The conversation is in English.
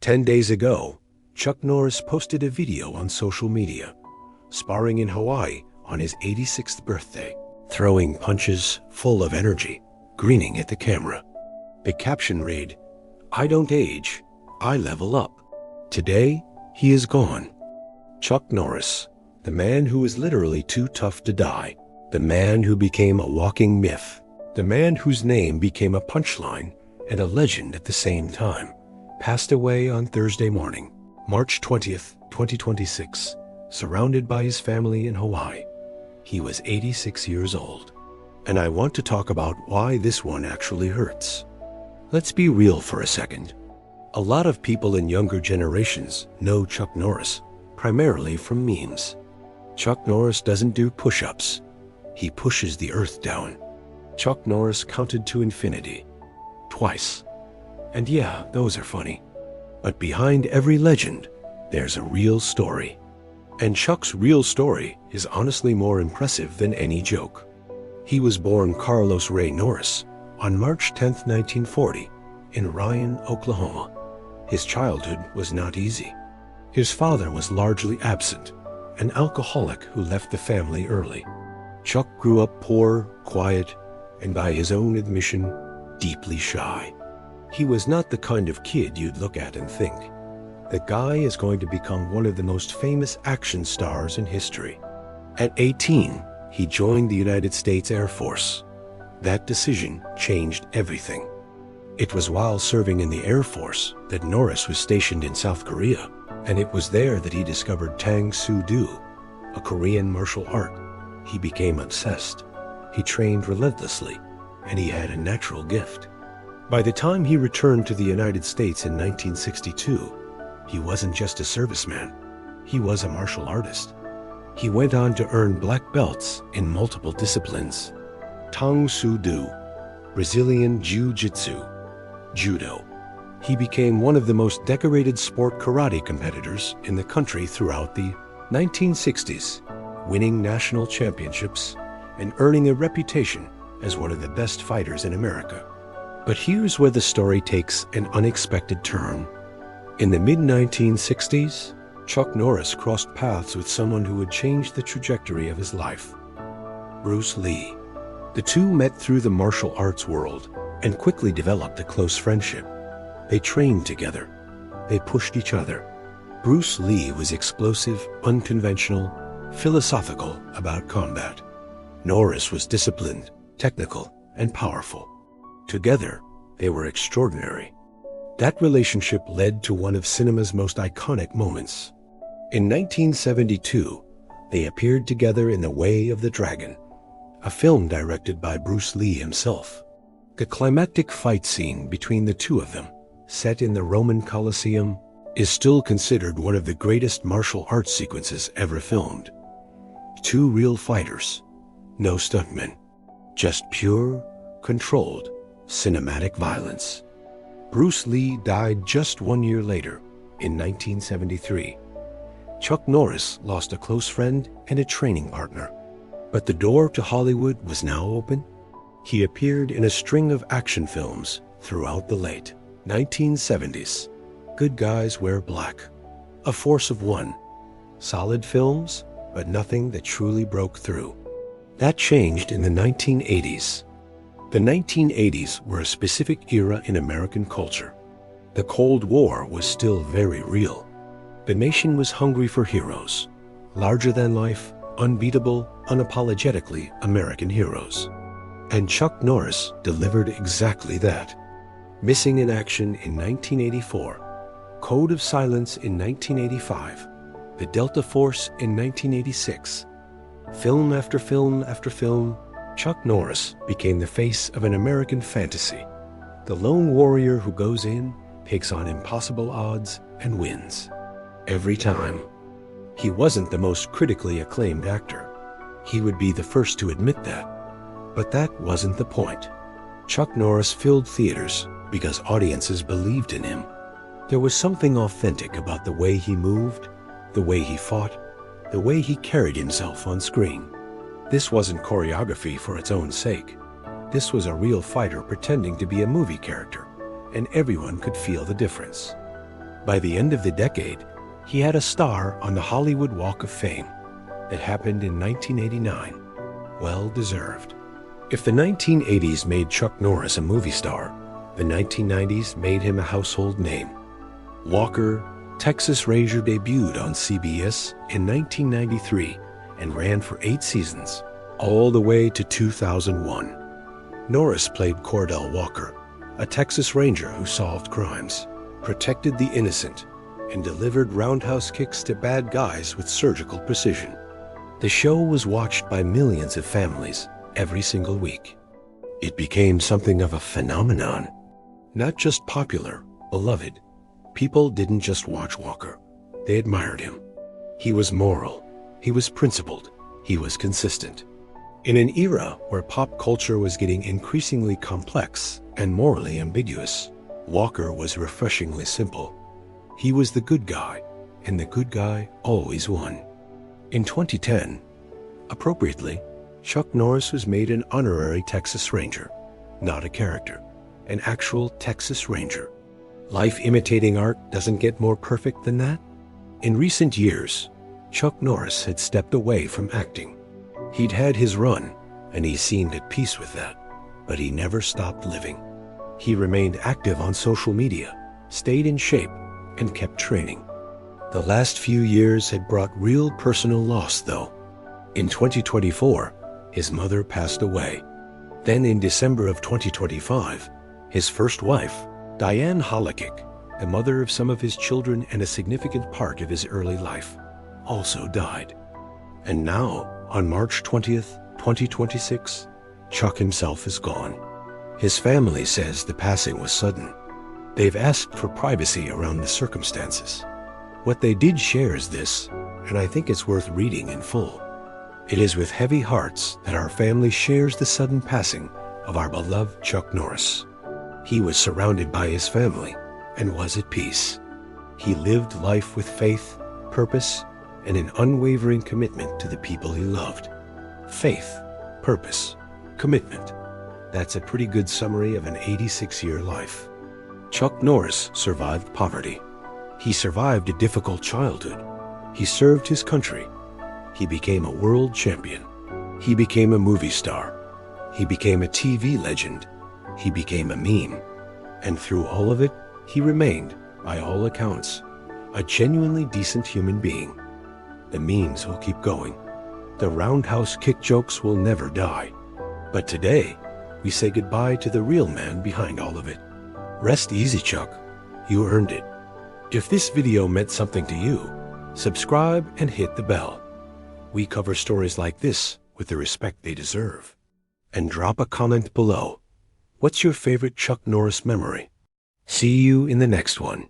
10 days ago, Chuck Norris posted a video on social media, sparring in Hawaii on his 86th birthday, throwing punches full of energy, grinning at the camera. The caption read, "I don't age, I level up." Today, he is gone. Chuck Norris, the man who was literally too tough to die, the man who became a walking myth, the man whose name became a punchline and a legend at the same time, passed away on Thursday morning, March 20th, 2026, surrounded by his family in Hawaii. He was 86 years old. And I want to talk about why this one actually hurts. Let's be real for a second. A lot of people in younger generations know Chuck Norris, primarily from memes. Chuck Norris doesn't do push-ups. He pushes the earth down. Chuck Norris counted to infinity. Twice. And yeah, those are funny. But behind every legend, there's a real story. And Chuck's real story is honestly more impressive than any joke. He was born Carlos Ray Norris on March 10, 1940, in Ryan, Oklahoma. His childhood was not easy. His father was largely absent, an alcoholic who left the family early. Chuck grew up poor, quiet, and by his own admission, deeply shy. He was not the kind of kid you'd look at and think, "The guy is going to become one of the most famous action stars in history." At 18, he joined the United States Air Force. That decision changed everything. It was while serving in the Air Force that Norris was stationed in South Korea, and it was there that he discovered Tang Soo Do, a Korean martial art. He became obsessed. He trained relentlessly, and he had a natural gift. By the time he returned to the United States in 1962, he wasn't just a serviceman. He was a martial artist. He went on to earn black belts in multiple disciplines: Tang Soo Do, Brazilian Jiu-Jitsu, Judo. He became one of the most decorated sport karate competitors in the country throughout the 1960s, winning national championships and earning a reputation as one of the best fighters in America. But here's where the story takes an unexpected turn. In the mid-1960s, Chuck Norris crossed paths with someone who would change the trajectory of his life: Bruce Lee. The two met through the martial arts world and quickly developed a close friendship. They trained together. They pushed each other. Bruce Lee was explosive, unconventional, philosophical about combat. Norris was disciplined, technical, and powerful. Together, they were extraordinary. That relationship led to one of cinema's most iconic moments. In 1972, they appeared together in The Way of the Dragon, a film directed by Bruce Lee himself. The climactic fight scene between the two of them, set in the Roman Colosseum, is still considered one of the greatest martial arts sequences ever filmed. Two real fighters, no stuntmen, just pure, controlled, cinematic violence. Bruce Lee died just 1 year later, in 1973. Chuck Norris lost a close friend and a training partner. But the door to Hollywood was now open. He appeared in a string of action films throughout the late 1970s. Good Guys Wear Black, A Force of One. Solid films, but nothing that truly broke through. That changed in the 1980s. The 1980s were a specific era in American culture. The Cold War was still very real. The nation was hungry for heroes, larger than life, unbeatable, unapologetically American heroes. And Chuck Norris delivered exactly that. Missing in Action in 1984, Code of Silence in 1985, The Delta Force in 1986. Film after film after film, Chuck Norris became the face of an American fantasy. The lone warrior who goes in, takes on impossible odds, and wins. Every time. He wasn't the most critically acclaimed actor. He would be the first to admit that. But that wasn't the point. Chuck Norris filled theaters because audiences believed in him. There was something authentic about the way he moved, the way he fought, the way he carried himself on screen. This wasn't choreography for its own sake. This was a real fighter pretending to be a movie character, and everyone could feel the difference. By the end of the decade, he had a star on the Hollywood Walk of Fame. It happened in 1989. Well deserved. If the 1980s made Chuck Norris a movie star, the 1990s made him a household name. Walker, Texas Ranger, debuted on CBS in 1993 and ran for 8 seasons, all the way to 2001. Norris played Cordell Walker, a Texas Ranger who solved crimes, protected the innocent, and delivered roundhouse kicks to bad guys with surgical precision. The show was watched by millions of families every single week. It became something of a phenomenon. Not just popular, beloved. People didn't just watch Walker. They admired him. He was moral. He was principled. He was consistent. In an era where pop culture was getting increasingly complex and morally ambiguous, Walker was refreshingly simple. He was the good guy, and the good guy always won. In 2010, appropriately, Chuck Norris was made an honorary Texas Ranger, not a character, an actual Texas Ranger. Life imitating art doesn't get more perfect than that. In recent years, Chuck Norris had stepped away from acting. He'd had his run, and he seemed at peace with that, but he never stopped living. He remained active on social media, stayed in shape, and kept training. The last few years had brought real personal loss, though. In 2024, his mother passed away. Then in December of 2025, his first wife, Diane Hollikick, the mother of some of his children and a significant part of his early life, also died. And now, on March 20th, 2026, Chuck himself is gone. His family says the passing was sudden. They've asked for privacy around the circumstances. What they did share is this, and I think it's worth reading in full. It is with heavy hearts that our family shares the sudden passing of our beloved Chuck Norris. He was surrounded by his family and was at peace. He lived life with faith, purpose, and an unwavering commitment to the people he loved. Faith, purpose, commitment. That's a pretty good summary of an 86-year life. Chuck Norris survived poverty. He survived a difficult childhood. He served his country. He became a world champion. He became a movie star. He became a TV legend. He became a meme. And through all of it, he remained, by all accounts, a genuinely decent human being. The memes will keep going. The roundhouse kick jokes will never die. But today, we say goodbye to the real man behind all of it. Rest easy, Chuck. You earned it. If this video meant something to you, subscribe and hit the bell. We cover stories like this with the respect they deserve. And drop a comment below. What's your favorite Chuck Norris memory? See you in the next one.